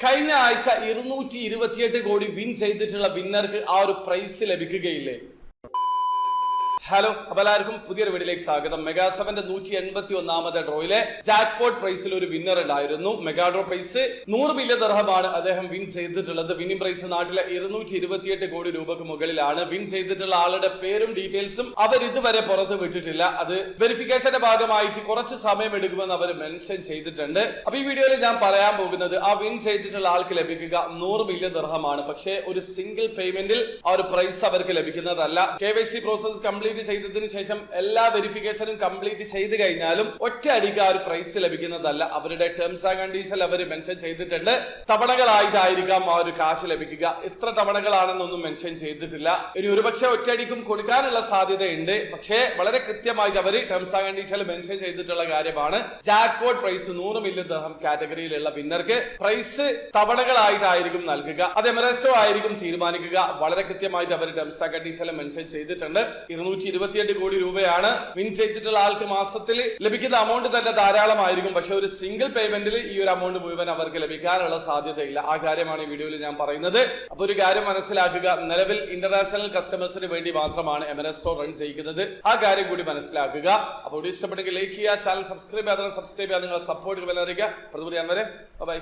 കഴിഞ്ഞ ആഴ്ച 228 കോടി വിൻ ചെയ്തിട്ടുള്ള വിന്നർക്ക് ആ ഒരു പ്രൈസ് ലഭിക്കുകയില്ലേ? ഹലോ, അപ്പൊ എല്ലാവർക്കും പുതിയൊരു വീഡിയോയിലേക്ക് സ്വാഗതം. മെഗാ 7ന്റെ 181ാമത്തെ ഡ്രോയിലെ ജാക്ക്പോട്ട് പ്രൈസിൽ ഒരു വിന്നർ ഉണ്ടായിരുന്നു. മെഗാ ഡ്രോ പ്രൈസ് 100 മില്യൺ ദിർഹമാണ് അദ്ദേഹം വിൻ ചെയ്തിട്ടുള്ളത്. വിന്നിംഗ് പ്രൈസ് നാട്ടിലെ 228 കോടി രൂപക്ക് മുകളിലാണ്. വിൻ ചെയ്തിട്ടുള്ള ആളുടെ പേരും ഡീറ്റെയിൽസും അവർ ഇതുവരെ പുറത്ത് വിട്ടിട്ടില്ല. അത് വെരിഫിക്കേഷന്റെ ഭാഗമായിട്ട് കുറച്ച് സമയം എടുക്കുമെന്ന് അവർ മെൻഷൻ ചെയ്തിട്ടുണ്ട്. അപ്പൊ ഈ വീഡിയോയിൽ ഞാൻ പറയാൻ പോകുന്നത് ആ വിൻ ചെയ്തിട്ടുള്ള ആൾക്ക് ലഭിക്കുക 100 മില്യൺ ദിർഹമാണ്. പക്ഷേ ഒരു സിംഗിൾ പേയ്മെന്റിൽ ആ ഒരു പ്രൈസ് അവർക്ക് ലഭിക്കുന്നതല്ല. KYC പ്രോസസ് കംപ്ലീറ്റ് ചെയ്തതിനു ശേഷം എല്ലാ വെരിഫിക്കേഷനും കംപ്ലീറ്റ് ചെയ്ത് കഴിഞ്ഞാലും ഒറ്റ അടിക്ക് ആ ഒരു പ്രൈസ് ലഭിക്കുന്നതല്ല. അവരുടെ ടേംസ് ആൻഡ് കണ്ടീഷൻ അവർ മെൻഷൻ ചെയ്തിട്ടുണ്ട്. തവണകളായിട്ടായിരിക്കാം ആ ഒരു കാശ് ലഭിക്കുക. എത്ര തവണകളാണെന്നൊന്നും മെൻഷൻ ചെയ്തിട്ടില്ല. ഇനി ഒരുപക്ഷെ ഒറ്റയടിക്കും കൊടുക്കാനുള്ള സാധ്യതയുണ്ട്. പക്ഷേ വളരെ കൃത്യമായി അവർ ടേംസ് ആൻഡ് കണ്ടീഷനിൽ മെൻഷൻ ചെയ്തിട്ടുള്ള കാര്യമാണ് ജാക്ക്പോട്ട് പ്രൈസ് 100 മില്യൺ ദിർഹം കാറ്റഗറിയിലുള്ള വിന്നർക്ക് പ്രൈസ് തവണകളായിട്ടായിരിക്കും നൽകുക. അത് എമറസ്റ്റോ ആയിരിക്കും തീരുമാനിക്കുക. വളരെ കൃത്യമായിട്ട് അവർ ടേംസ് ആൻഡ് കണ്ടീഷനിൽ മെൻഷൻ ചെയ്തിട്ടുണ്ട്. 228 കോടി രൂപയാണ് വിൻ ചെയ്തിട്ടുള്ള ആൾക്ക് മാസത്തിൽ ലഭിക്കുന്ന എമൗണ്ട് തന്നെ ധാരാളമായിരിക്കും. പക്ഷെ ഒരു സിംഗിൾ പേയ്മെന്റിൽ ഈ ഒരു എമൗണ്ട് മുഴുവൻ അവർക്ക് ലഭിക്കാനുള്ള സാധ്യതയില്ല. ആ കാര്യമാണ് ഈ വീഡിയോയിൽ ഞാൻ പറയുന്നത്. അപ്പൊ ഒരു കാര്യം മനസ്സിലാക്കുക, നിലവിൽ ഇന്റർനാഷണൽ കസ്റ്റമേഴ്സിന് വേണ്ടി മാത്രമാണ് എമറസ്റ്റോ റൺ ചെയ്യുന്നത്. ആ കാര്യം കൂടി മനസ്സിലാക്കുക. അപ്പോൾ ഇഷ്ടപ്പെട്ടെങ്കിൽ ലൈക്ക് ചെയ്യുക, ചാനൽ സബ്സ്ക്രൈബ് ചെയ്യാതെ നിങ്ങളെ സപ്പോർട്ട് അറിയിക്കുക. അതുപോലെ ഞാൻ വരെ ബൈ.